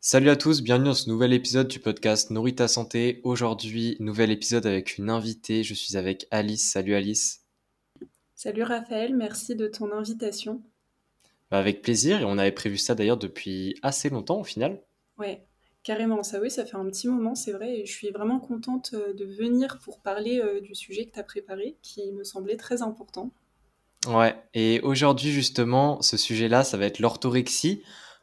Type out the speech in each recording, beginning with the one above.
Salut à tous, bienvenue dans ce nouvel épisode du podcast Nourris ta santé. Aujourd'hui, nouvel épisode avec une invitée. Je suis avec Alice. Salut Alice. Salut Raphaël, merci de ton invitation. Avec plaisir, et on avait prévu ça d'ailleurs depuis assez longtemps au final. Ouais, carrément, ça oui, ça fait un petit moment, c'est vrai, et je suis vraiment contente de venir pour parler du sujet que tu as préparé, qui me semblait très important. Ouais, et aujourd'hui justement, ce sujet-là, ça va être l'orthorexie,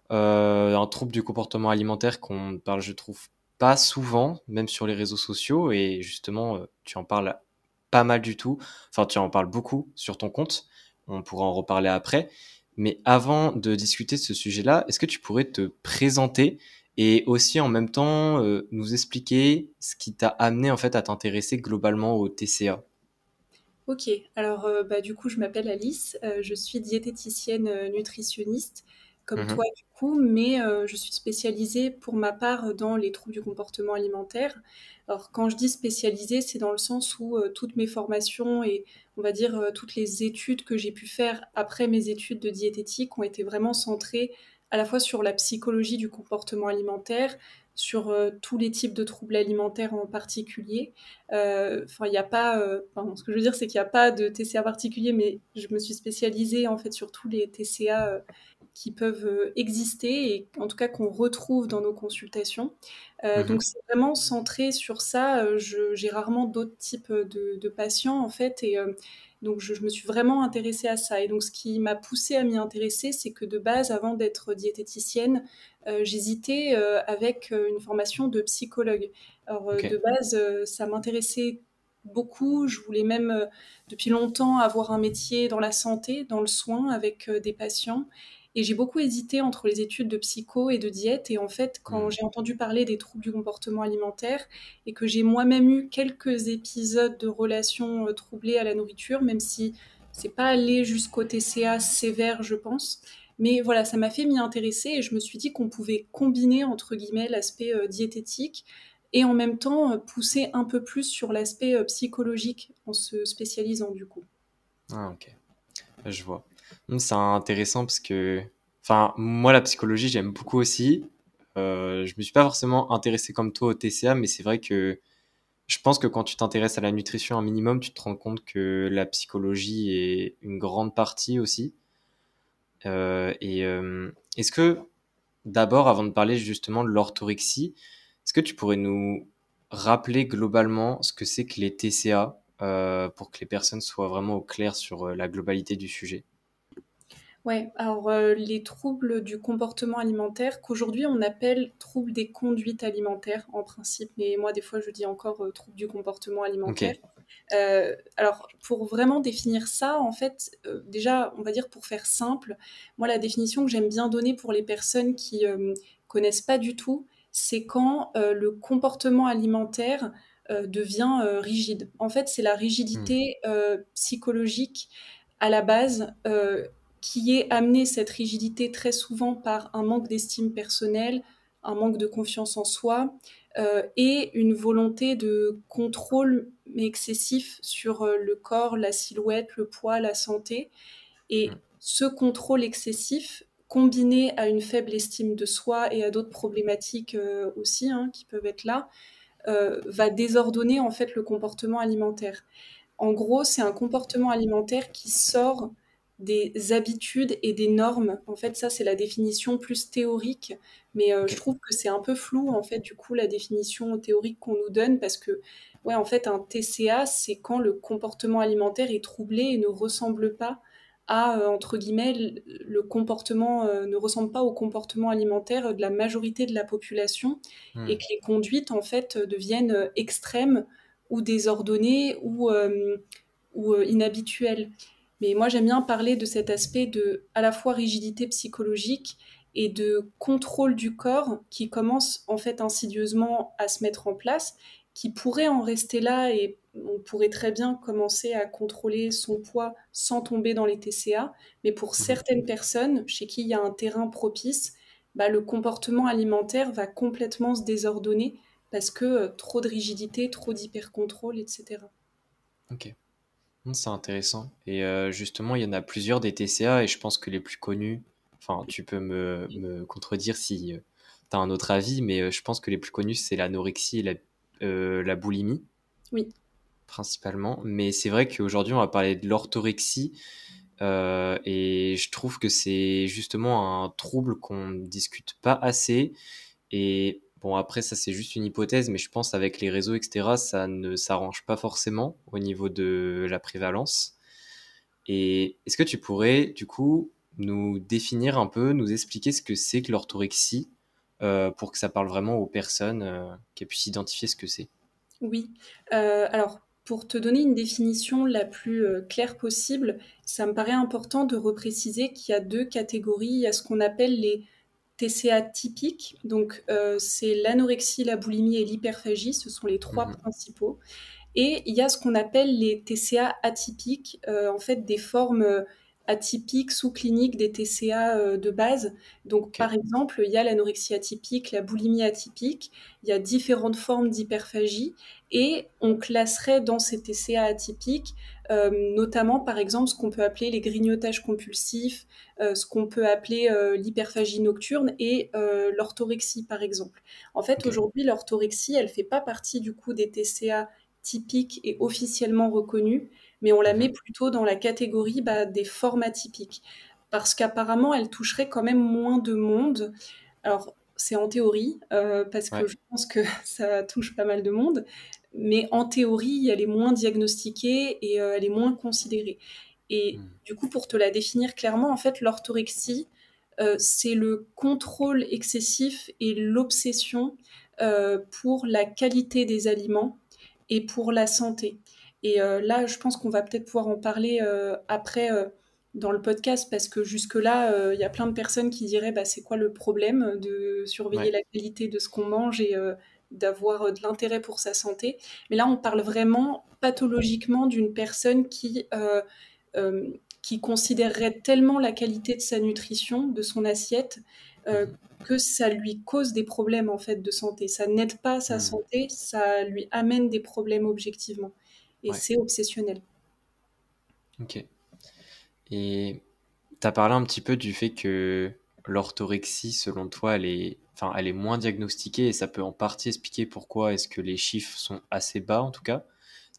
un trouble du comportement alimentaire qu'on ne parle, je trouve, pas souvent, même sur les réseaux sociaux, et justement, tu en parles pas mal du tout, enfin tu en parles beaucoup sur ton compte, on pourra en reparler après, mais avant de discuter de ce sujet-là, est-ce que tu pourrais te présenter et aussi en même temps nous expliquer ce qui t'a amené en fait à t'intéresser globalement au TCA? Ok, alors du coup, je m'appelle Alice, je suis diététicienne nutritionniste, comme toi Mhm. du coup, mais je suis spécialisée pour ma part dans les troubles du comportement alimentaire. Alors quand je dis spécialisée, c'est dans le sens où toutes mes formations et on va dire toutes les études que j'ai pu faire après mes études de diététique ont été vraiment centrées à la fois sur la psychologie du comportement alimentaire, sur tous les types de troubles alimentaires en particulier. Enfin, il n'y a pas. Pardon, ce que je veux dire, c'est qu'il n'y a pas de TCA particulier, mais je me suis spécialisée en fait sur tous les TCA qui peuvent exister et en tout cas qu'on retrouve dans nos consultations. Donc Mhm. c'est vraiment centré sur ça. J'ai rarement d'autres types de patients en fait et donc je me suis vraiment intéressée à ça. Et donc ce qui m'a poussée à m'y intéresser, c'est que de base, avant d'être diététicienne, j'hésitais avec une formation de psychologue. Alors Ok. de base, ça m'intéressait beaucoup. Je voulais même depuis longtemps avoir un métier dans la santé, dans le soin avec des patients. Et j'ai beaucoup hésité entre les études de psycho et de diète. Et en fait, quand Hmm. j'ai entendu parler des troubles du comportement alimentaire et que j'ai moi-même eu quelques épisodes de relations troublées à la nourriture, même si c'est pas allé jusqu'au TCA sévère, je pense. Mais voilà, ça m'a fait m'y intéresser et je me suis dit qu'on pouvait combiner, entre guillemets, l'aspect diététique et en même temps pousser un peu plus sur l'aspect psychologique en se spécialisant du coup. Ah, ok. Je vois. C'est intéressant parce que, enfin, moi, la psychologie, j'aime beaucoup aussi. Je me suis pas forcément intéressé comme toi au TCA, mais c'est vrai que je pense que quand tu t'intéresses à la nutrition un minimum, tu te rends compte que la psychologie est une grande partie aussi. Est-ce que, d'abord, avant de parler justement de l'orthorexie, est-ce que tu pourrais nous rappeler globalement ce que c'est que les TCA pour que les personnes soient vraiment au clair sur la globalité du sujet? Ouais, alors les troubles du comportement alimentaire, qu'aujourd'hui on appelle troubles des conduites alimentaires en principe, mais moi des fois je dis encore troubles du comportement Ok. alimentaire. Alors pour vraiment définir ça, en fait, déjà on va dire pour faire simple, moi la définition que j'aime bien donner pour les personnes qui connaissent pas du tout, c'est quand le comportement alimentaire devient rigide. En fait, c'est la Hmm. rigidité psychologique à la base qui est amenée cette rigidité très souvent par un manque d'estime personnelle, un manque de confiance en soi et une volonté de contrôle mais excessif sur le corps, la silhouette, le poids, la santé. Hmm. Et ce contrôle excessif, combiné à une faible estime de soi et à d'autres problématiques aussi hein, qui peuvent être là, va désordonner en fait le comportement alimentaire. En gros, c'est un comportement alimentaire qui sort des habitudes et des normes. En fait, ça, c'est la définition plus théorique, mais Ok. je trouve que c'est un peu flou, en fait, du coup, la définition théorique qu'on nous donne, parce que, ouais, en fait, un TCA, c'est quand le comportement alimentaire est troublé et ne ressemble pas à, entre guillemets, le comportement, ne ressemble pas au comportement alimentaire de la majorité de la population, et Hmm. que les conduites, en fait, deviennent extrêmes ou désordonnées ou inhabituelles. Mais moi, j'aime bien parler de cet aspect de à la fois rigidité psychologique et de contrôle du corps qui commence en fait insidieusement à se mettre en place, qui pourrait en rester là et on pourrait très bien commencer à contrôler son poids sans tomber dans les TCA. Mais pour Mhm. certaines personnes chez qui il y a un terrain propice, bah, le comportement alimentaire va complètement se désordonner parce que trop de rigidité, trop d'hyper-contrôle, etc. Ok. C'est intéressant. Et justement, il y en a plusieurs des TCA et je pense que les plus connus, enfin, tu peux me contredire si tu as un autre avis, mais je pense que les plus connus, c'est l'anorexie et la boulimie, Oui. principalement. Mais c'est vrai qu'aujourd'hui, on va parler de l'orthorexie et je trouve que c'est justement un trouble qu'on ne discute pas assez. Et bon, après, ça, c'est juste une hypothèse, mais je pense avec les réseaux, etc., ça ne s'arrange pas forcément au niveau de la prévalence. Et est-ce que tu pourrais, du coup, nous définir un peu, nous expliquer ce que c'est que l'orthorexie, pour que ça parle vraiment aux personnes, qu'elles puissent identifier ce que c'est? Oui. Alors, pour te donner une définition la plus claire possible, ça me paraît important de repréciser qu'il y a deux catégories. Il y a ce qu'on appelle les TCA typiques, donc c'est l'anorexie, la boulimie et l'hyperphagie, ce sont les trois Mhm. principaux. Et il y a ce qu'on appelle les TCA atypiques, en fait des formes atypiques, sous-cliniques des TCA de base. Donc Ok. par exemple, il y a l'anorexie atypique, la boulimie atypique, il y a différentes formes d'hyperphagie et on classerait dans ces TCA atypiques notamment par exemple ce qu'on peut appeler les grignotages compulsifs, ce qu'on peut appeler l'hyperphagie nocturne et l'orthorexie par exemple. En fait Ok. aujourd'hui l'orthorexie elle fait pas partie du coup des TCA typique et officiellement reconnue, mais on la met Mhm. plutôt dans la catégorie des formes atypiques. Parce qu'apparemment, elle toucherait quand même moins de monde. Alors, c'est en théorie, parce que Ouais. je pense que ça touche pas mal de monde, mais en théorie, elle est moins diagnostiquée et elle est moins considérée. Et Mhm. du coup, pour te la définir clairement, en fait, l'orthorexie, c'est le contrôle excessif et l'obsession pour la qualité des aliments et pour la santé. Et là, je pense qu'on va peut-être pouvoir en parler après dans le podcast parce que jusque-là, il y a plein de personnes qui diraient bah, c'est quoi le problème de surveiller Ouais. la qualité de ce qu'on mange et d'avoir de l'intérêt pour sa santé. Mais là, on parle vraiment pathologiquement d'une personne euh, qui considérerait tellement la qualité de sa nutrition, de son assiette, euh, Mhm. que ça lui cause des problèmes en fait de santé. Ça n'aide pas sa Mhm. santé, ça lui amène des problèmes objectivement. Et Ouais. c'est obsessionnel. Ok. Et tu as parlé un petit peu du fait que l'orthorexie, selon toi, enfin, elle est moins diagnostiquée et ça peut en partie expliquer pourquoi est-ce que les chiffres sont assez bas, en tout cas,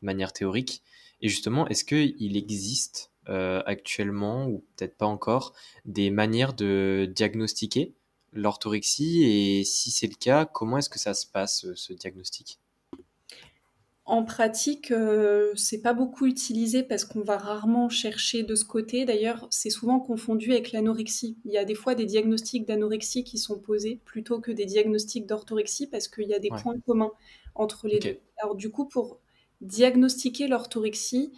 de manière théorique. Et justement, est-ce qu'il existe actuellement, ou peut-être pas encore, des manières de diagnostiquer l'orthorexie? Et si c'est le cas, comment est-ce que ça se passe, ce diagnostic? En pratique, c'est pas beaucoup utilisé parce qu'on va rarement chercher de ce côté. D'ailleurs, c'est souvent confondu avec l'anorexie. Il y a des fois des diagnostics d'anorexie qui sont posés plutôt que des diagnostics d'orthorexie parce qu'il y a des Ouais, points communs entre les ok. deux. Alors du coup, pour diagnostiquer l'orthorexie,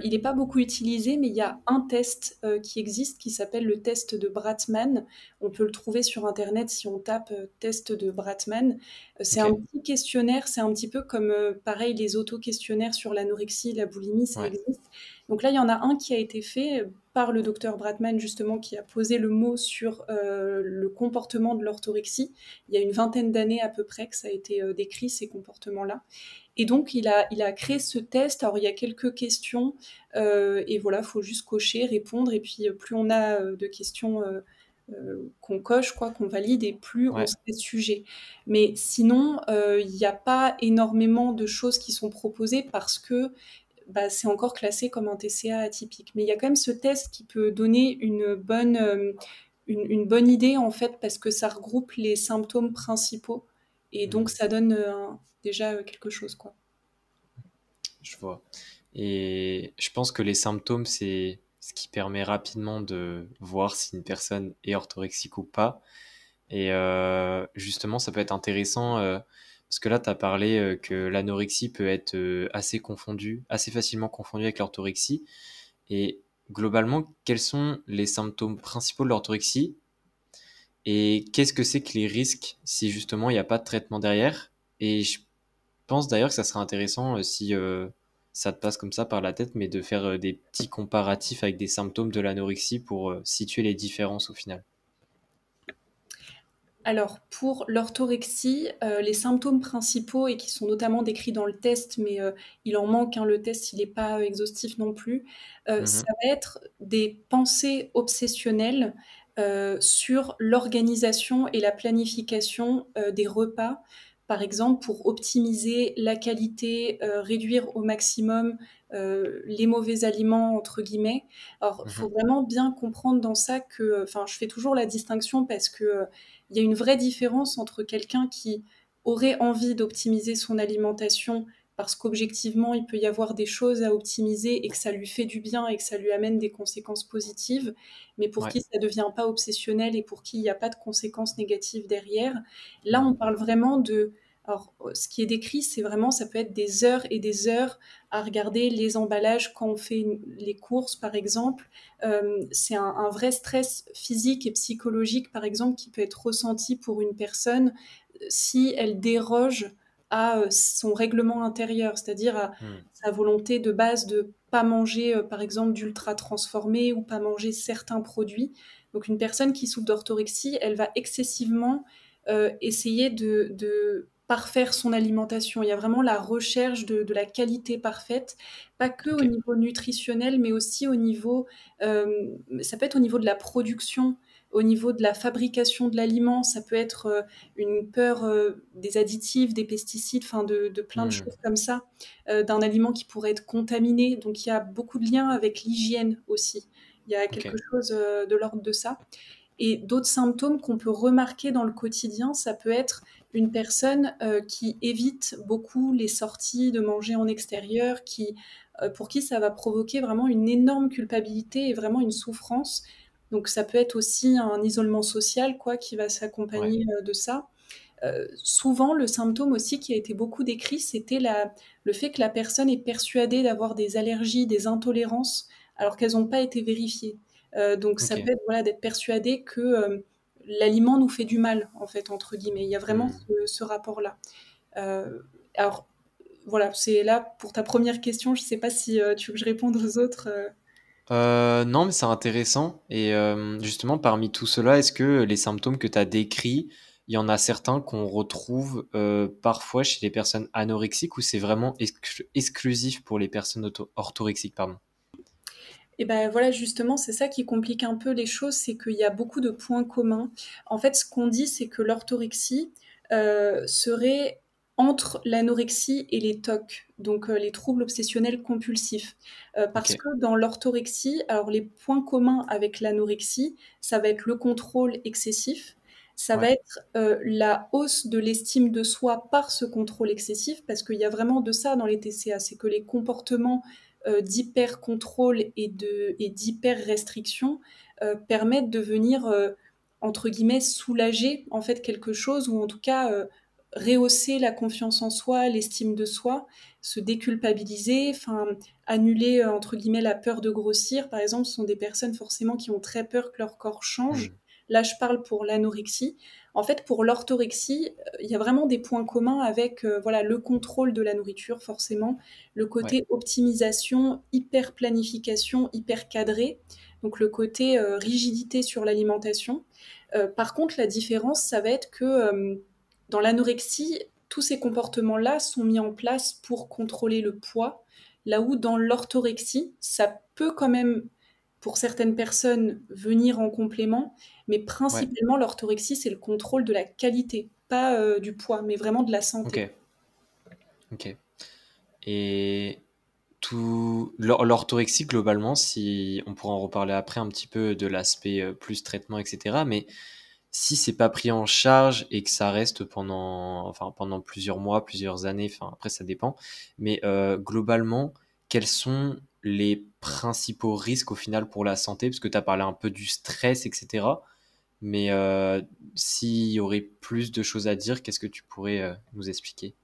il n'est pas beaucoup utilisé, mais il y a un test qui existe qui s'appelle le test de Bratman. On peut le trouver sur Internet si on tape test de Bratman. C'est Ok, un petit questionnaire, c'est un petit peu comme, pareil, les auto-questionnaires sur l'anorexie, la boulimie, ça ouais, existe. Donc là, il y en a un qui a été fait par le docteur Bratman, justement, qui a posé le mot sur le comportement de l'orthorexie. Il y a une vingtaine d'années à peu près que ça a été décrit, ces comportements-là. Et donc, il a créé ce test. Alors, il y a quelques questions, et voilà, il faut juste cocher, répondre. Et puis, plus on a de questions qu'on coche, quoi, qu'on valide, et plus on ouais. serait sujet. Mais sinon, il n'y a pas énormément de choses qui sont proposées parce que c'est encore classé comme un TCA atypique. Mais il y a quand même ce test qui peut donner une bonne idée, en fait, parce que ça regroupe les symptômes principaux. Et donc, Hmm. ça donne déjà quelque chose, quoi. Je vois. Et je pense que les symptômes, c'est ce qui permet rapidement de voir si une personne est orthorexique ou pas. Et justement, ça peut être intéressant parce que là, tu as parlé que l'anorexie peut être assez confondue, assez facilement confondue avec l'orthorexie. Et globalement, quels sont les symptômes principaux de l'orthorexie et qu'est-ce que c'est que les risques si justement il n'y a pas de traitement derrière? Et je pense d'ailleurs que ça serait intéressant si ça te passe comme ça par la tête, mais de faire des petits comparatifs avec des symptômes de l'anorexie pour situer les différences au final. Alors, pour l'orthorexie, les symptômes principaux et qui sont notamment décrits dans le test, mais il en manque, hein, le test, il n'est pas exhaustif non plus, ça Mhm, va être des pensées obsessionnelles sur l'organisation et la planification des repas, par exemple pour optimiser la qualité, réduire au maximum les mauvais aliments, entre guillemets. Alors, il faut mhm, vraiment bien comprendre dans ça que, enfin, je fais toujours la distinction parce que il y a une vraie différence entre quelqu'un qui aurait envie d'optimiser son alimentation parce qu'objectivement, il peut y avoir des choses à optimiser et que ça lui fait du bien et que ça lui amène des conséquences positives, mais pour ouais. qui ça ne devient pas obsessionnel et pour qui il n'y a pas de conséquences négatives derrière. Là, on Mhm, parle vraiment de... Alors, ce qui est décrit, c'est vraiment, ça peut être des heures et des heures à regarder les emballages quand on fait les courses, par exemple, c'est un vrai stress physique et psychologique, par exemple, qui peut être ressenti pour une personne si elle déroge à son règlement intérieur, c'est-à-dire à mhm, sa volonté de base de pas manger, par exemple, d'ultra transformé ou pas manger certains produits. Donc une personne qui souffre d'orthorexie, elle va excessivement essayer de parfaire son alimentation. Il y a vraiment la recherche de la qualité parfaite, pas que au ok. niveau nutritionnel, mais aussi au niveau, ça peut être au niveau de la production, au niveau de la fabrication de l'aliment, ça peut être une peur des additifs, des pesticides, enfin de plein de Mhm, choses comme ça, d'un aliment qui pourrait être contaminé. Donc il y a beaucoup de liens avec l'hygiène aussi. Il y a ok. quelque chose de l'ordre de ça. Et d'autres symptômes qu'on peut remarquer dans le quotidien, ça peut être une personne qui évite beaucoup les sorties de manger en extérieur, pour qui ça va provoquer vraiment une énorme culpabilité et vraiment une souffrance. Donc ça peut être aussi un isolement social, quoi, qui va Ouais. s'accompagner de ça. Souvent, le symptôme aussi qui a été beaucoup décrit, c'était le fait que la personne est persuadée d'avoir des allergies, des intolérances, alors qu'elles n'ont pas été vérifiées. Donc ça Ok. peut être voilà, d'être persuadé que l'aliment nous fait du mal, en fait, entre guillemets. Il y a vraiment Mhm. ce rapport-là. Euh, alors voilà, c'est là pour ta première question. Je ne sais pas si tu veux que je réponde aux autres. Non, mais c'est intéressant. Et justement, parmi tout cela, est-ce que les symptômes que tu as décrits, il y en a certains qu'on retrouve parfois chez les personnes anorexiques ou c'est vraiment exclusif pour les personnes orthorexiques, pardon. Et ben voilà, justement, c'est ça qui complique un peu les choses, c'est qu'il y a beaucoup de points communs. En fait, ce qu'on dit, c'est que l'orthorexie serait entre l'anorexie et les TOC, donc les troubles obsessionnels compulsifs. Ok, Parce que dans l'orthorexie, alors les points communs avec l'anorexie, ça va être le contrôle excessif, ça ouais. va être la hausse de l'estime de soi par ce contrôle excessif, parce qu'il y a vraiment de ça dans les TCA, c'est que les comportements d'hyper-contrôle et d'hyper-restriction permettent de venir, entre guillemets, soulager en fait quelque chose, ou en tout cas rehausser la confiance en soi, l'estime de soi, se déculpabiliser, enfin annuler entre guillemets la peur de grossir. Par exemple, ce sont des personnes forcément qui ont très peur que leur corps change. Hmm, Là, je parle pour l'anorexie. En fait, pour l'orthorexie, il y a vraiment des points communs avec voilà, le contrôle de la nourriture, forcément, le ouais. côté optimisation, hyper planification, hyper cadré, donc le côté rigidité sur l'alimentation. Par contre, la différence, ça va être que dans l'anorexie, tous ces comportements-là sont mis en place pour contrôler le poids, là où dans l'orthorexie, ça peut quand même, pour certaines personnes, venir en complément, mais Ouais. principalement l'orthorexie, c'est le contrôle de la qualité, pas du poids, mais vraiment de la Ok. santé. Ok. Et tout l'orthorexie globalement, si on pourra en reparler après un petit peu de l'aspect plus traitement, etc. Mais si c'est pas pris en charge et que ça reste pendant plusieurs mois, plusieurs années, enfin après ça dépend. Mais globalement, quels sont les principaux risques au final pour la santé? Parce que tu as parlé un peu du stress, etc. Mais s'il y aurait plus de choses à dire, qu'est-ce que tu pourrais nous expliquer?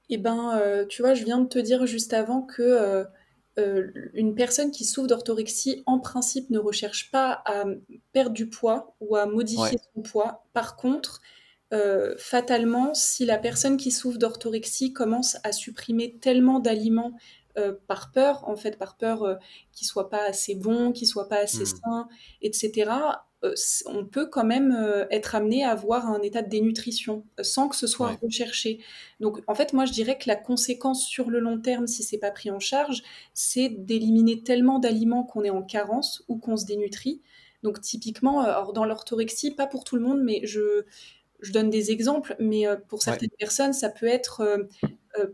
Eh ben, tu vois, je viens de te dire juste avant que une personne qui souffre d'orthorexie, en principe, ne recherche pas à perdre du poids ou à Ouais. modifier son poids. Par contre, fatalement, si la personne qui souffre d'orthorexie commence à supprimer tellement d'aliments par peur, en fait, par peur qu'ils soient pas assez bons, qu'ils soient pas assez Hmm. sains, etc., on peut quand même être amené à avoir un état de dénutrition sans que ce soit Ouais. recherché. Donc en fait, moi je dirais que la conséquence sur le long terme, si c'est pas pris en charge, c'est d'éliminer tellement d'aliments qu'on est en carence ou qu'on se dénutrit. Donc typiquement, alors dans l'orthorexie, pas pour tout le monde, mais je donne des exemples, mais pour Ouais. certaines personnes, ça peut être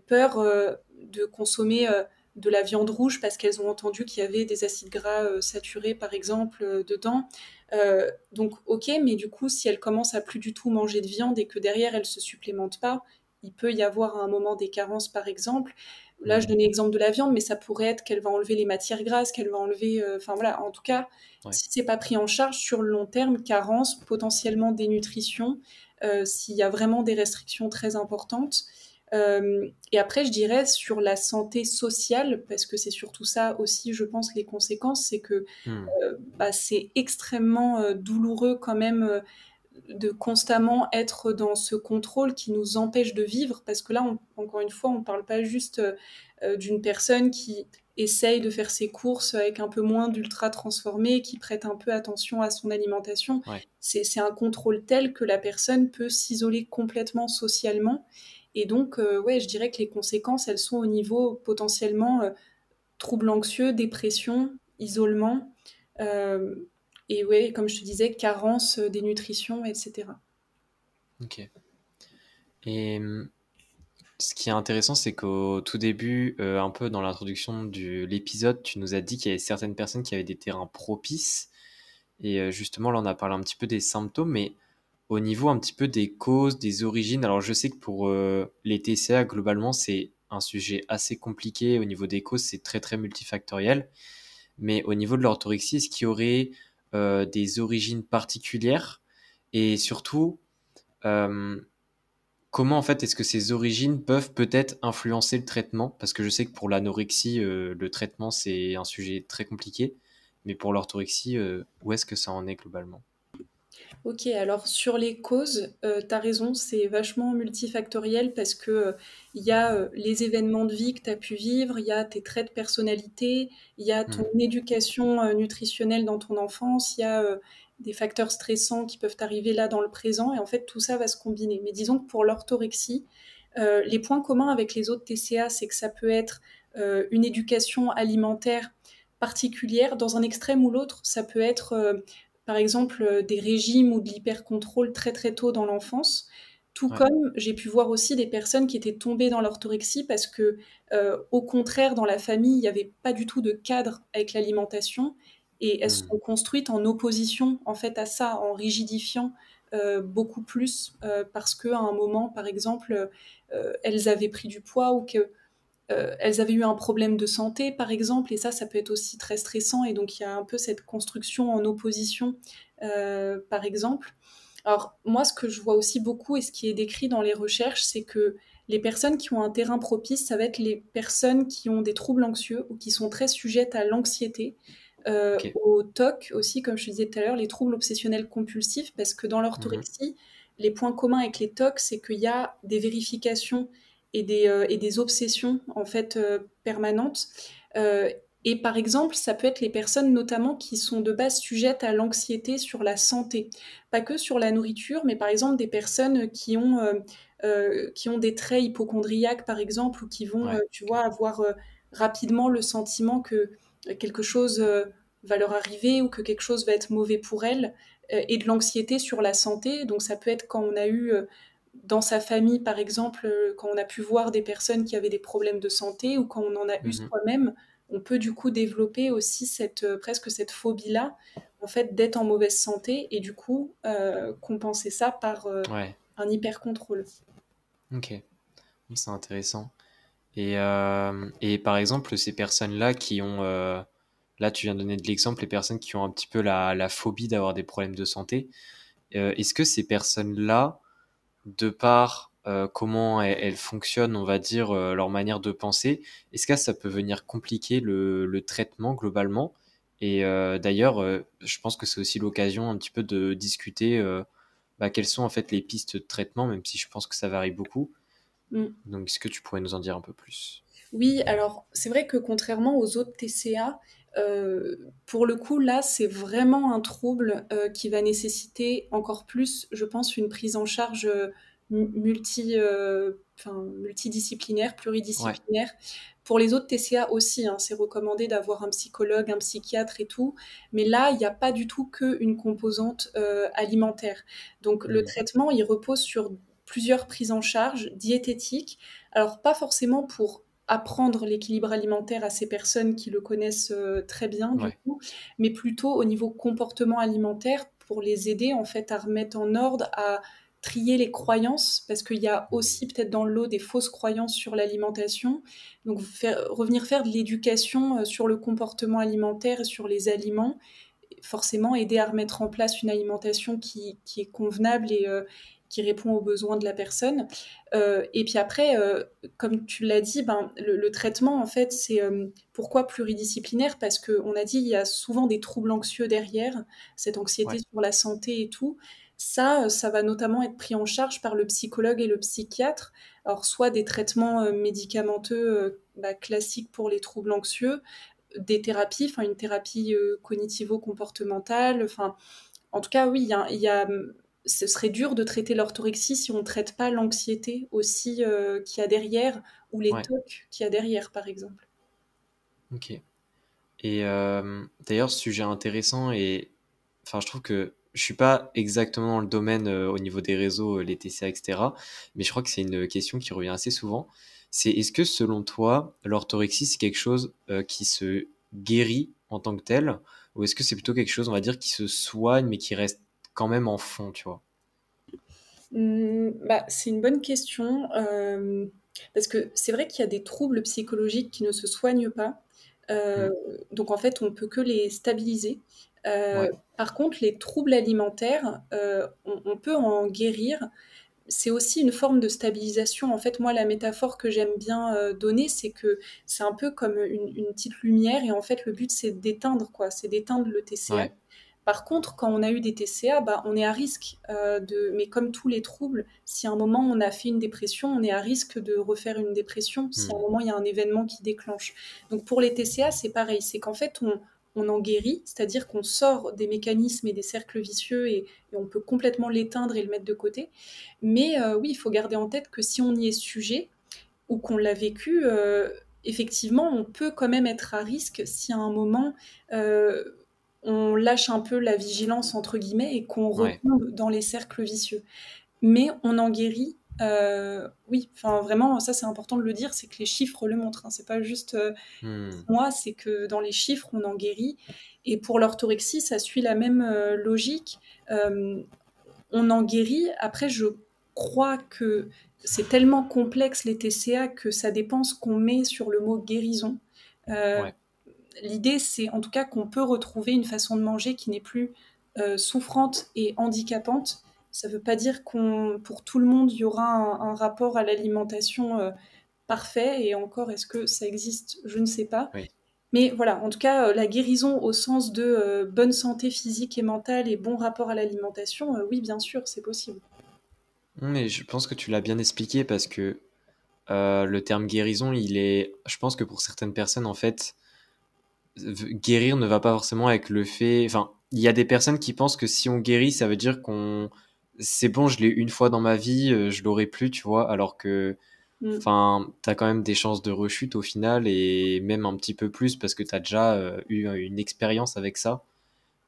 peur de consommer de la viande rouge parce qu'elles ont entendu qu'il y avait des acides gras saturés, par exemple, dedans. Donc, ok, mais du coup, si elles commencent à plus du tout manger de viande et que derrière, elles se supplémentent pas, il peut y avoir un moment des carences, par exemple. Là, je Mhm. donnais l'exemple de la viande, mais ça pourrait être qu'elle va enlever les matières grasses, qu'elle va enlever... Enfin, voilà, en tout cas, Ouais. si c'est pas pris en charge sur le long terme, carence, potentiellement dénutrition, s'il y a vraiment des restrictions très importantes. Et après, je dirais sur la santé sociale, parce que c'est surtout ça aussi, je pense, les conséquences, c'est que Mhm. c'est extrêmement douloureux quand même de constamment être dans ce contrôle qui nous empêche de vivre, parce que là, encore une fois, on ne parle pas juste d'une personne qui essaye de faire ses courses avec un peu moins d'ultra transformé, qui prête un peu attention à son alimentation. Ouais. C'est un contrôle tel que la personne peut s'isoler complètement socialement. Et donc, ouais, je dirais que les conséquences, elles sont au niveau potentiellement troubles anxieux, dépression, isolement. Euh, et ouais, comme je te disais, carence, dénutrition, etc. Ok. Et ce qui est intéressant, c'est qu'au tout début, un peu dans l'introduction de l'épisode, tu nous as dit qu'il y avait certaines personnes qui avaient des terrains propices. Et justement, là, on a parlé un petit peu des symptômes, mais au niveau un petit peu des causes, des origines, alors je sais que pour les TCA, globalement, c'est un sujet assez compliqué. Au niveau des causes, c'est très, très multifactoriel. Mais au niveau de l'orthorexie, est-ce qu'il y aurait des origines particulières? Et surtout, euh, comment en fait est-ce que ces origines peuvent peut-être influencer le traitement? Parce que je sais que pour l'anorexie, le traitement c'est un sujet très compliqué, mais pour l'orthorexie, où est-ce que ça en est globalement? Ok, alors sur les causes, t'as raison, c'est vachement multifactoriel parce que il y a les événements de vie que t'as pu vivre, il y a tes traits de personnalité, il y a ton Hmm. éducation nutritionnelle dans ton enfance, il y a des facteurs stressants qui peuvent arriver là dans le présent, et en fait tout ça va se combiner. Mais disons que pour l'orthorexie, les points communs avec les autres TCA, c'est que ça peut être une éducation alimentaire particulière dans un extrême ou l'autre, ça peut être par exemple des régimes ou de l'hypercontrôle très très tôt dans l'enfance. Tout Ouais. comme j'ai pu voir aussi des personnes qui étaient tombées dans l'orthorexie parce que, au contraire, dans la famille, il n'y avait pas du tout de cadre avec l'alimentation et elles se Hmm. sont construites en opposition en fait à ça, en rigidifiant beaucoup plus parce qu'à un moment, par exemple, elles avaient pris du poids ou que elles avaient eu un problème de santé, par exemple, et ça peut être aussi très stressant, et donc il y a un peu cette construction en opposition, par exemple. Alors moi, ce que je vois aussi beaucoup, et ce qui est décrit dans les recherches, c'est que les personnes qui ont un terrain propice, ça va être les personnes qui ont des troubles anxieux ou qui sont très sujettes à l'anxiété, Ok. au TOC aussi, comme je te disais tout à l'heure, les troubles obsessionnels compulsifs, parce que dans Mhm. l'orthorexie, les points communs avec les TOC, c'est qu'il y a des vérifications et des obsessions en fait permanentes. Euh, et par exemple, ça peut être les personnes notamment qui sont de base sujettes à l'anxiété sur la santé, pas que sur la nourriture, mais par exemple des personnes qui ont des traits hypochondriaques par exemple, ou qui vont, Ouais. tu Ok. vois, avoir rapidement le sentiment que quelque chose va leur arriver ou que quelque chose va être mauvais pour elles, et de l'anxiété sur la santé. Donc ça peut être quand on a eu dans sa famille, par exemple, quand on a pu voir des personnes qui avaient des problèmes de santé ou quand on en a eu Mhm. soi-même, on peut du coup développer aussi presque cette phobie-là, en fait, d'être en mauvaise santé et du coup compenser ça par Ouais. un hyper-contrôle. Ok. C'est intéressant. Et par exemple, ces personnes-là qui ont, là tu viens de donner de l'exemple, les personnes qui ont un petit peu la phobie d'avoir des problèmes de santé, est-ce que ces personnes-là, de par comment elles fonctionnent, on va dire, leur manière de penser, est-ce que ça peut venir compliquer le traitement globalement? Et d'ailleurs, je pense que c'est aussi l'occasion un petit peu de discuter quelles sont en fait les pistes de traitement, même si je pense que ça varie beaucoup. Mm. Donc, est-ce que tu pourrais nous en dire un peu plus? Oui, alors c'est vrai que contrairement aux autres TCA, Pour le coup, là, c'est vraiment un trouble qui va nécessiter encore plus, je pense, une prise en charge multidisciplinaire, Ouais. pluridisciplinaire. Pour les autres TCA aussi, hein, c'est recommandé d'avoir un psychologue, un psychiatre et tout, mais là, il n'y a pas du tout qu'une composante alimentaire. Donc le Mmh. traitement, il repose sur plusieurs prises en charge diététiques, alors pas forcément pour apprendre l'équilibre alimentaire à ces personnes qui le connaissent très bien du Ouais. coup, mais plutôt au niveau comportement alimentaire pour les aider en fait à remettre en ordre, à trier les croyances, parce qu'il y a Mmh. aussi peut-être dans l'eau des fausses croyances sur l'alimentation. Donc revenir faire de l'éducation sur le comportement alimentaire et sur les aliments, forcément aider à remettre en place une alimentation qui est convenable et qui répond aux besoins de la personne. Et puis après, comme tu l'as dit, ben, le traitement, en fait, c'est pourquoi pluridisciplinaire? Parce qu'on a dit il y a souvent des troubles anxieux derrière, cette anxiété Ouais. sur la santé et tout. Ça va notamment être pris en charge par le psychologue et le psychiatre. Alors, soit des traitements médicamenteux classiques pour les troubles anxieux, des thérapies, enfin une thérapie cognitivo-comportementale. Enfin, en tout cas, oui, ce serait dur de traiter l'orthorexie si on ne traite pas l'anxiété aussi qu'il y a derrière ou les Ouais. tocs qu'il y a derrière, par exemple. Ok. Et d'ailleurs, ce sujet intéressant et enfin, je trouve que je suis pas exactement dans le domaine au niveau des réseaux, les TCA, etc. Mais je crois que c'est une question qui revient assez souvent. C'est est-ce que selon toi, l'orthorexie, c'est quelque chose qui se guérit en tant que tel, ou est-ce que c'est plutôt quelque chose, on va dire, qui se soigne, mais qui reste quand même en fond, tu vois? C'est une bonne question, parce que c'est vrai qu'il y a des troubles psychologiques qui ne se soignent pas. Hmm. Heu, donc en fait, on peut que les stabiliser. Ouais, Par contre, les troubles alimentaires, on peut en guérir. C'est aussi une forme de stabilisation. En fait, moi, la métaphore que j'aime bien donner, c'est que c'est un peu comme une petite lumière et en fait, le but, c'est d'éteindre, quoi. C'est d'éteindre le TCA. ouais. Par contre, quand on a eu des TCA, bah, on est à risque mais comme tous les troubles, si à un moment on a fait une dépression, on est à risque de refaire une dépression si à un Hmm. moment il y a un événement qui déclenche. Donc pour les TCA, c'est pareil, c'est qu'en fait on en guérit, c'est-à-dire qu'on sort des mécanismes et des cercles vicieux et on peut complètement l'éteindre et le mettre de côté. Mais oui, il faut garder en tête que si on y est sujet ou qu'on l'a vécu, effectivement, on peut quand même être à risque si à un moment euh, on lâche un peu la vigilance entre guillemets et qu'on Ouais. retombe dans les cercles vicieux. Mais on en guérit. Oui, enfin vraiment, ça c'est important de le dire, c'est que les chiffres le montrent. Hein. C'est pas juste Hmm. moi, c'est que dans les chiffres on en guérit. Et pour l'orthorexie, ça suit la même logique. Euh, on en guérit. Après, je crois que c'est tellement complexe les TCA que ça dépend ce qu'on met sur le mot guérison. Euh, Ouais. L'idée, c'est en tout cas qu'on peut retrouver une façon de manger qui n'est plus souffrante et handicapante. Ça ne veut pas dire qu'on, pour tout le monde, il y aura un rapport à l'alimentation parfait. Et encore, est-ce que ça existe? Je ne sais pas. Oui. Mais voilà, en tout cas, la guérison au sens de bonne santé physique et mentale et bon rapport à l'alimentation, oui, bien sûr, c'est possible. Mais je pense que tu l'as bien expliqué parce que le terme guérison, il est, je pense que pour certaines personnes, en fait, guérir ne va pas forcément avec le fait. Enfin, il y a des personnes qui pensent que si on guérit, ça veut dire qu'on. C'est bon, je l'ai eu une fois dans ma vie, je l'aurai plus, tu vois. Alors que, Mm. enfin, t'as quand même des chances de rechute au final et même un petit peu plus parce que t'as déjà eu une expérience avec ça.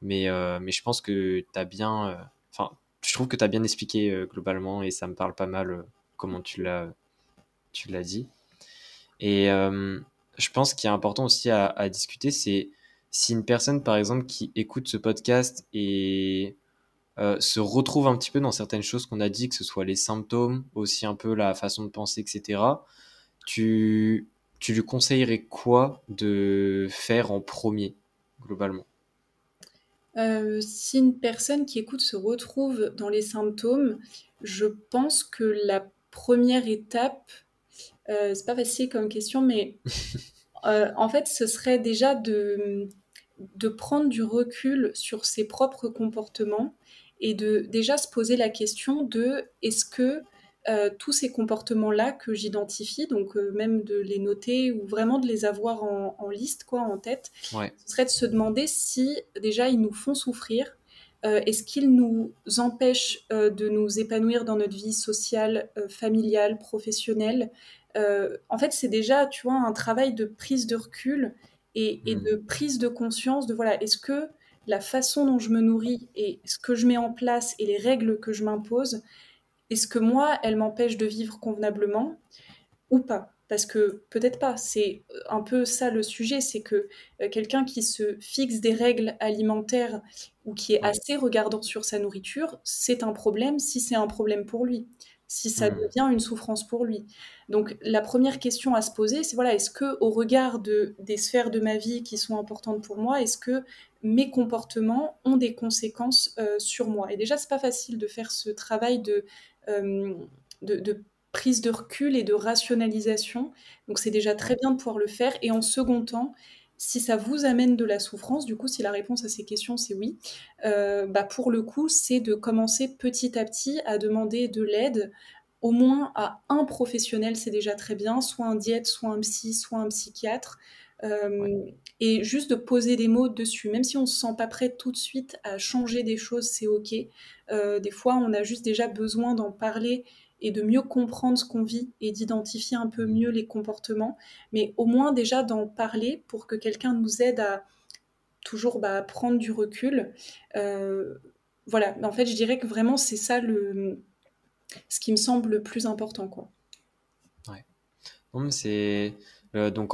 Mais je pense que t'as bien. Enfin, je trouve que t'as bien expliqué globalement et ça me parle pas mal comment tu l'as dit. Et je pense qu'il est important aussi à discuter, c'est si une personne, par exemple, qui écoute ce podcast et se retrouve un petit peu dans certaines choses qu'on a dit, que ce soit les symptômes, aussi un peu la façon de penser, etc., tu, tu lui conseillerais quoi de faire en premier, globalement? Si une personne qui écoute se retrouve dans les symptômes, je pense que la première étape, c'est pas facile comme question, mais en fait, ce serait déjà de prendre du recul sur ses propres comportements et de déjà se poser la question de est-ce que tous ces comportements-là que j'identifie, donc même de les noter ou vraiment de les avoir en liste, quoi, en tête, Ouais. ce serait de se demander si déjà ils nous font souffrir, est-ce qu'ils nous empêchent de nous épanouir dans notre vie sociale, familiale, professionnelle. En fait, c'est déjà, tu vois, un travail de prise de recul et Hmm. de prise de conscience de, voilà, est-ce que la façon dont je me nourris et ce que je mets en place et les règles que je m'impose, est-ce que moi, elles m'empêchent de vivre convenablement ou pas? Parce que peut-être pas. C'est un peu ça le sujet, c'est que quelqu'un qui se fixe des règles alimentaires ou qui est Ouais. assez regardant sur sa nourriture, c'est un problème si c'est un problème pour lui, si ça Hmm. devient une souffrance pour lui. Donc la première question à se poser, c'est voilà, est-ce que au regard des sphères de ma vie qui sont importantes pour moi, est-ce que mes comportements ont des conséquences sur moi? Et déjà, c'est pas facile de faire ce travail euh, de prise de recul et de rationalisation. Donc c'est déjà Ouais. très bien de pouvoir le faire. Et en second temps, si ça vous amène de la souffrance, du coup, si la réponse à ces questions c'est oui, bah pour le coup, c'est de commencer petit à petit à demander de l'aide, au moins à un professionnel, c'est déjà très bien, soit un diète, soit un psy, soit un psychiatre, Ouais. euh, et juste de poser des mots dessus. Même si on ne se sent pas prêt tout de suite à changer des choses, c'est ok. Des fois, on a juste déjà besoin d'en parler et de mieux comprendre ce qu'on vit et d'identifier un peu Hmm. mieux les comportements, mais au moins déjà d'en parler pour que quelqu'un nous aide à toujours prendre du recul. Euh, voilà, en fait, je dirais que vraiment c'est ça ce qui me semble le plus important, quoi. Ouais. Non, mais c'est donc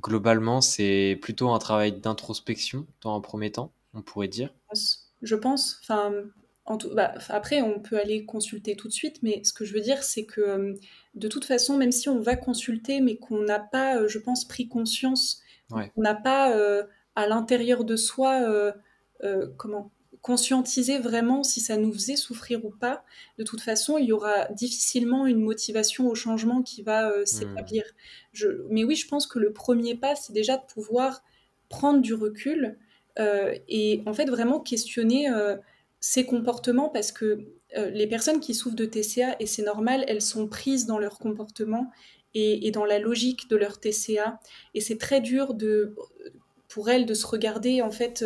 globalement, c'est plutôt un travail d'introspection dans un premier temps, on pourrait dire. Je pense. Enfin, après, on peut aller consulter tout de suite, mais ce que je veux dire, c'est que de toute façon, même si on va consulter, mais qu'on n'a pas, je pense, pris conscience, ou Ouais. qu'on n'a pas à l'intérieur de soi, comment, conscientisé vraiment si ça nous faisait souffrir ou pas, de toute façon, il y aura difficilement une motivation au changement qui va Hmm. s'établir. Mais oui, je pense que le premier pas, c'est déjà de pouvoir prendre du recul et en fait vraiment questionner ces comportements parce que les personnes qui souffrent de TCA, et c'est normal, elles sont prises dans leur comportement et dans la logique de leur TCA. Et c'est très dur pour elles de se regarder en fait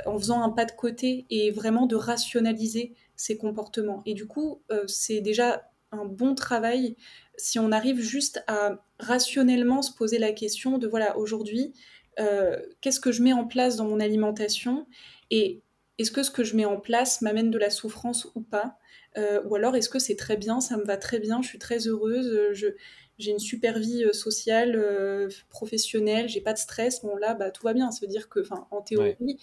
en faisant un pas de côté et vraiment de rationaliser ces comportements. Et du coup, c'est déjà un bon travail si on arrive juste à rationnellement se poser la question de voilà, aujourd'hui, qu'est-ce que je mets en place dans mon alimentation et est-ce que ce que je mets en place m'amène de la souffrance ou pas, ou alors est-ce que c'est très bien, ça me va très bien, je suis très heureuse, j'ai une super vie sociale, professionnelle, j'ai pas de stress, bon là, tout va bien. Ça veut dire que, enfin, en Ouais. théorie,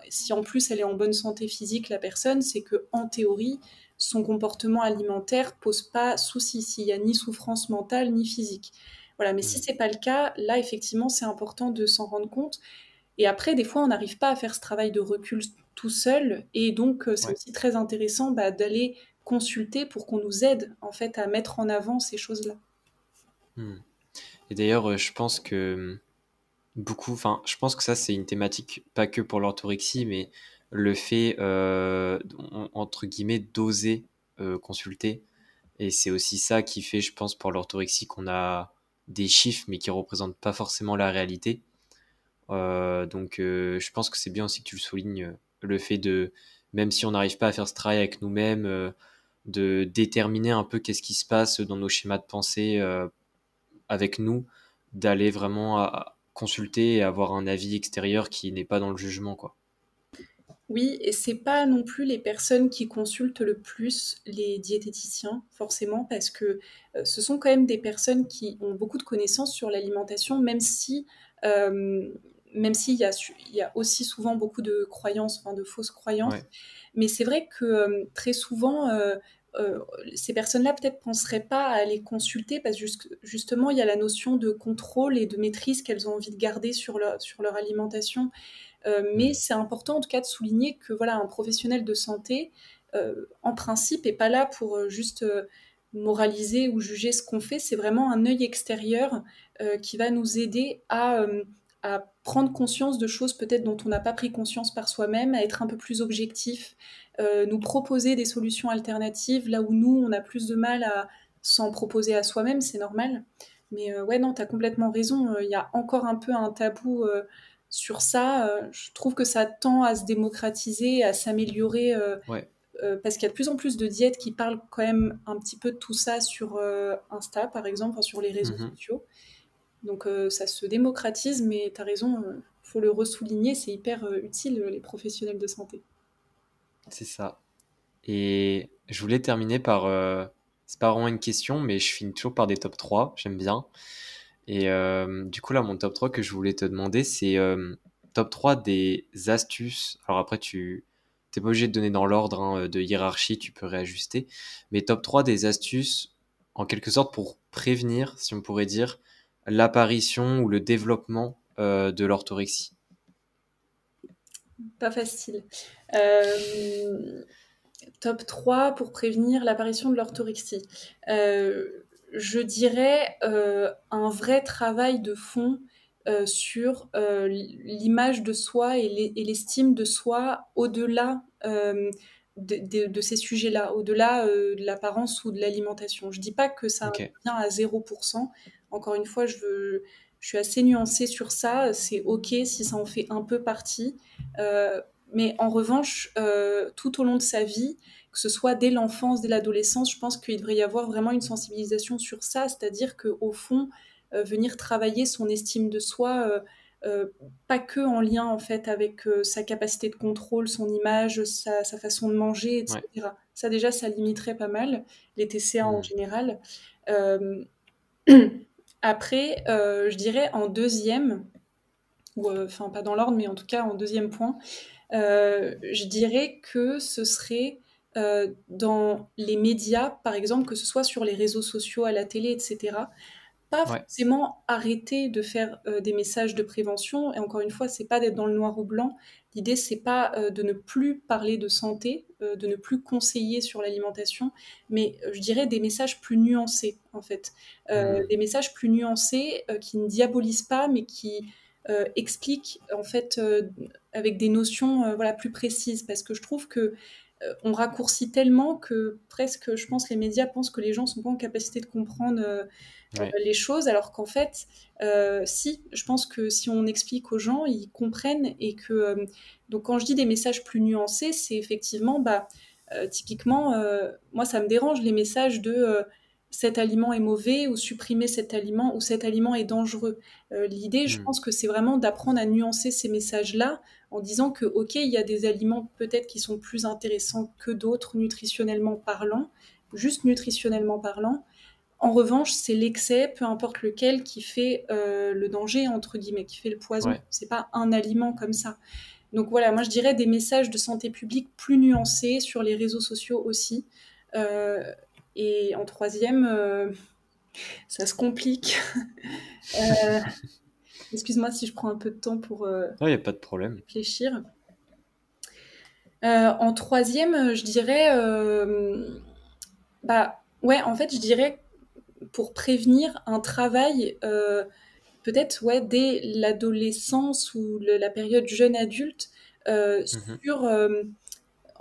si en plus elle est en bonne santé physique, la personne, c'est que en théorie, son comportement alimentaire pose pas souci, s'il y a ni souffrance mentale ni physique. Voilà, mais si Hmm. c'est pas le cas, là effectivement c'est important de s'en rendre compte. Et après, des fois, on n'arrive pas à faire ce travail de recul tout seul, et donc c'est Ouais. aussi très intéressant d'aller consulter pour qu'on nous aide en fait à mettre en avant ces choses-là. Hmm. Et d'ailleurs, je pense que enfin, je pense que ça, c'est une thématique pas que pour l'orthorexie, mais le fait, entre guillemets, d'oser consulter. Et c'est aussi ça qui fait, je pense, pour l'orthorexie qu'on a des chiffres, mais qui représentent pas forcément la réalité. Donc, je pense que c'est bien aussi que tu le soulignes, le fait de, même si on n'arrive pas à faire ce travail avec nous-mêmes, de déterminer un peu qu'est-ce qui se passe dans nos schémas de pensée avec nous, d'aller vraiment consulter et avoir un avis extérieur qui n'est pas dans le jugement, quoi. Oui, et c'est pas non plus les personnes qui consultent le plus les diététiciens, forcément, parce que ce sont quand même des personnes qui ont beaucoup de connaissances sur l'alimentation, euh, même s'il y a, il y a aussi souvent beaucoup de croyances, enfin de fausses croyances. Ouais. Mais c'est vrai que très souvent, euh, ces personnes-là peut-être penseraient pas à les consulter parce que justement, il y a la notion de contrôle et de maîtrise qu'elles ont envie de garder sur leur alimentation. Mais Hmm. c'est important en tout cas de souligner que voilà, un professionnel de santé, en principe, n'est pas là pour juste moraliser ou juger ce qu'on fait. C'est vraiment un œil extérieur qui va nous aider à prendre conscience de choses peut-être dont on n'a pas pris conscience par soi-même, à être un peu plus objectif, nous proposer des solutions alternatives là où nous, on a plus de mal à s'en proposer à soi-même, c'est normal. Mais ouais, non, tu as complètement raison, il y a encore un peu un tabou sur ça. Je trouve que ça tend à se démocratiser, à s'améliorer, Ouais. parce qu'il y a de plus en plus de diètes qui parlent quand même un petit peu de tout ça sur Insta, par exemple, enfin, sur les réseaux Mhm. sociaux. Donc ça se démocratise, mais tu as raison, faut le ressouligner, c'est hyper utile, les professionnels de santé. C'est ça. Et je voulais terminer par... c'est pas vraiment une question, mais je finis toujours par des top 3. J'aime bien. Et du coup, là, mon top 3 que je voulais te demander, c'est top 3 des astuces. Alors après, tu t'es pas obligé de donner dans l'ordre hein, de hiérarchie, tu peux réajuster. Mais top 3 des astuces, en quelque sorte, pour prévenir, si on pourrait dire, l'apparition ou le développement de l'orthorexie. Pas facile. Euh, Top 3 pour prévenir l'apparition de l'orthorexie. Je dirais un vrai travail de fond sur l'image de soi et l'estime de soi au-delà de ces sujets-là, au-delà de l'apparence ou de l'alimentation. Je dis pas que ça Ok. vient à 0%. Encore une fois, je suis assez nuancée sur ça. C'est OK si ça en fait un peu partie. Mais en revanche, tout au long de sa vie, que ce soit dès l'enfance, dès l'adolescence, je pense qu'il devrait y avoir vraiment une sensibilisation sur ça, c'est-à-dire qu'au fond, venir travailler son estime de soi, euh, pas que en lien en fait avec sa capacité de contrôle, son image, sa façon de manger, Ouais. etc. Ça déjà, ça limiterait pas mal les TCA en Hmm. général. Euh, Après, je dirais en deuxième, ou enfin pas dans l'ordre, mais en tout cas en deuxième point, je dirais que ce serait dans les médias, par exemple, que ce soit sur les réseaux sociaux, à la télé, etc. Pas Ouais. forcément arrêter de faire des messages de prévention. Et encore une fois, c'est pas d'être dans le noir ou blanc. L'idée, c'est pas de ne plus parler de santé, de ne plus conseiller sur l'alimentation, mais je dirais des messages plus nuancés, en fait. Hmm. Des messages plus nuancés qui ne diabolisent pas, mais qui expliquent, en fait, avec des notions voilà, plus précises. Parce que je trouve que on raccourcit tellement que presque, je pense, les médias pensent que les gens sont pas en capacité de comprendre Ouais. les choses, alors qu'en fait, si, je pense que si on explique aux gens, ils comprennent et que, donc quand je dis des messages plus nuancés, c'est effectivement, bah, typiquement, moi ça me dérange les messages de cet aliment est mauvais ou supprimer cet aliment ou cet aliment est dangereux. L'idée, je Hmm. pense que c'est vraiment d'apprendre à nuancer ces messages-là en disant que, ok, il y a des aliments peut-être qui sont plus intéressants que d'autres nutritionnellement parlant, juste nutritionnellement parlant, en revanche, c'est l'excès, peu importe lequel, qui fait le danger, entre guillemets, qui fait le poison. Ouais. C'est pas un aliment comme ça. Donc voilà, moi je dirais des messages de santé publique plus nuancés sur les réseaux sociaux aussi. Euh, et en troisième, ça se complique. Euh, Excuse-moi si je prends un peu de temps pour Il n'y a pas de problème. réfléchir. En troisième, je dirais, bah ouais, en fait, je dirais pour prévenir un travail peut-être ouais, dès l'adolescence ou la période jeune adulte Mhm. sur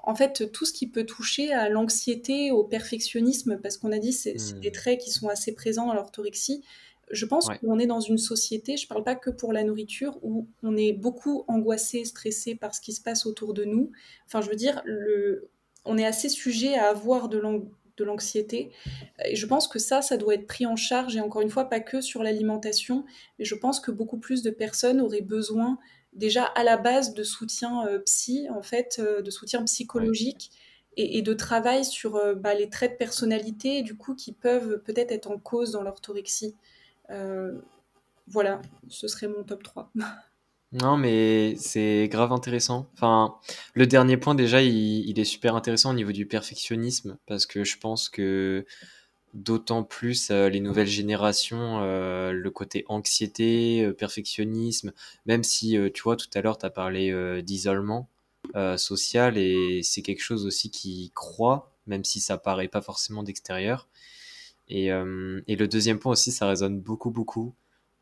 en fait tout ce qui peut toucher à l'anxiété, au perfectionnisme, parce qu'on a dit c'est des Hmm. traits qui sont assez présents dans l'orthorexie. Je pense Ouais. qu'on est dans une société, je ne parle pas que pour la nourriture, où on est beaucoup angoissé, stressé par ce qui se passe autour de nous. Enfin, je veux dire, on est assez sujet à avoir de l'anxiété. Et je pense que ça doit être pris en charge, et encore une fois, pas que sur l'alimentation, mais je pense que beaucoup plus de personnes auraient besoin déjà à la base de soutien psy, en fait, de soutien Ouais. psychologique et de travail sur bah, les traits de personnalité, du coup, qui peuvent peut-être être en cause dans l'orthorexie. Euh, voilà, ce serait mon top 3. Non, mais c'est grave intéressant. Enfin, le dernier point, déjà, il est super intéressant au niveau du perfectionnisme, parce que je pense que d'autant plus les nouvelles générations, le côté anxiété, perfectionnisme, même si, tu vois, tout à l'heure, tu as parlé d'isolement social, et c'est quelque chose aussi qui croît, même si ça paraît pas forcément d'extérieur. Et le deuxième point aussi, ça résonne beaucoup, beaucoup.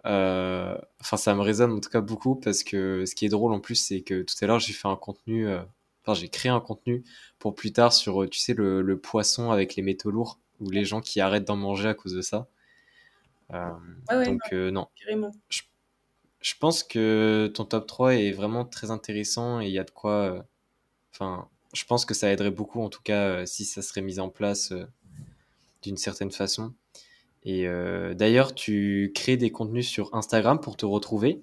Enfin, ça me résonne en tout cas beaucoup parce que ce qui est drôle en plus, c'est que tout à l'heure, j'ai fait un contenu, enfin, j'ai créé un contenu pour plus tard sur, tu sais, le poisson avec les métaux lourds ou les gens qui arrêtent d'en manger à cause de ça. Euh, Ouais, ouais, donc, non, carrément. je, je pense que ton top 3 est vraiment très intéressant et il y a de quoi. Enfin, je pense que ça aiderait beaucoup en tout cas si ça serait mis en place d'une certaine façon. Et d'ailleurs, tu crées des contenus sur Instagram pour te retrouver.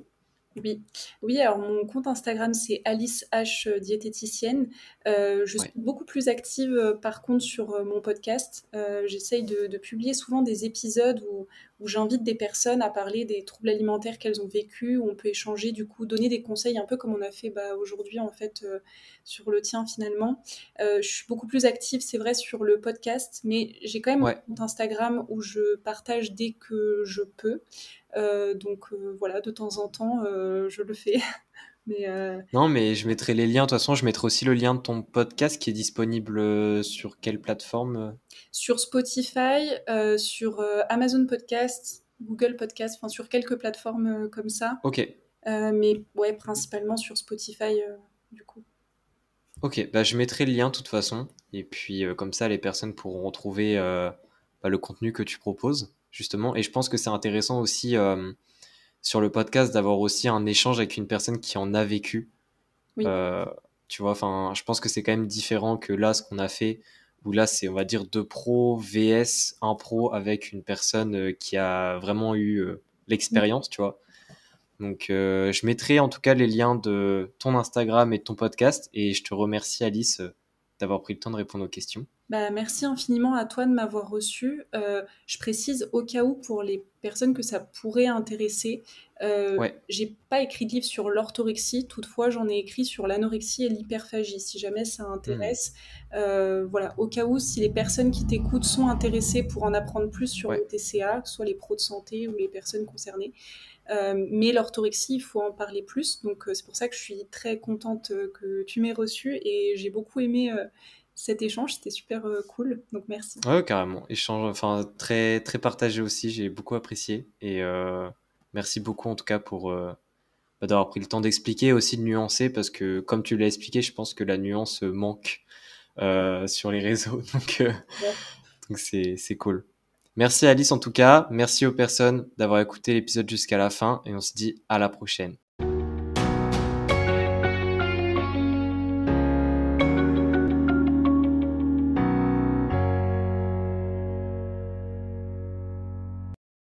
Oui, oui, alors mon compte Instagram, c'est Alice H diététicienne. Je suis Ouais, beaucoup plus active par contre sur mon podcast. J'essaye de publier souvent des épisodes où j'invite des personnes à parler des troubles alimentaires qu'elles ont vécus, où on peut échanger, du coup, donner des conseils un peu comme on a fait bah, aujourd'hui en fait sur le tien finalement. Je suis beaucoup plus active, c'est vrai, sur le podcast, mais j'ai quand même ouais. un compte Instagram où je partage dès que je peux. Voilà, de temps en temps, je le fais. Mais Non, mais je mettrai les liens. De toute façon, je mettrai aussi le lien de ton podcast qui est disponible sur quelle plateforme? sur Spotify, sur Amazon Podcast, Google Podcast, enfin sur quelques plateformes comme ça. Ok, Mais ouais, principalement sur Spotify, du coup. ok. Bah, je mettrai le lien de toute façon. Et puis, comme ça, les personnes pourront retrouver bah, le contenu que tu proposes, justement. Et je pense que c'est intéressant aussi sur le podcast d'avoir aussi un échange avec une personne qui en a vécu. Oui, Euh, Tu vois, enfin, je pense que c'est quand même différent que là, ce qu'on a fait, où là, c'est, on va dire, deux pros vs un pro avec une personne qui a vraiment eu l'expérience, tu vois. Donc, je mettrai en tout cas les liens de ton Instagram et de ton podcast, et je te remercie, Alice, d'avoir pris le temps de répondre aux questions. bah, merci infiniment à toi de m'avoir reçu. Je précise au cas où pour les personnes que ça pourrait intéresser, Ouais. j'ai pas écrit de livre sur l'orthorexie, toutefois j'en ai écrit sur l'anorexie et l'hyperphagie, si jamais ça Hmm. intéresse. Voilà, au cas où, si les personnes qui t'écoutent sont intéressées pour en apprendre plus sur Ouais. le TCA, que ce soit les pros de santé ou les personnes concernées. Mais l'orthorexie, il faut en parler plus, donc c'est pour ça que je suis très contente que tu m'aies reçue et j'ai beaucoup aimé cet échange, c'était super cool, donc merci. Ouais, carrément. Échange, enfin, très, très partagé aussi, j'ai beaucoup apprécié. Et merci beaucoup en tout cas pour bah, d'avoir pris le temps d'expliquer et aussi de nuancer, parce que comme tu l'as expliqué, je pense que la nuance manque sur les réseaux. Ouais. Donc c'est cool. Merci Alice en tout cas. Merci aux personnes d'avoir écouté l'épisode jusqu'à la fin et on se dit à la prochaine.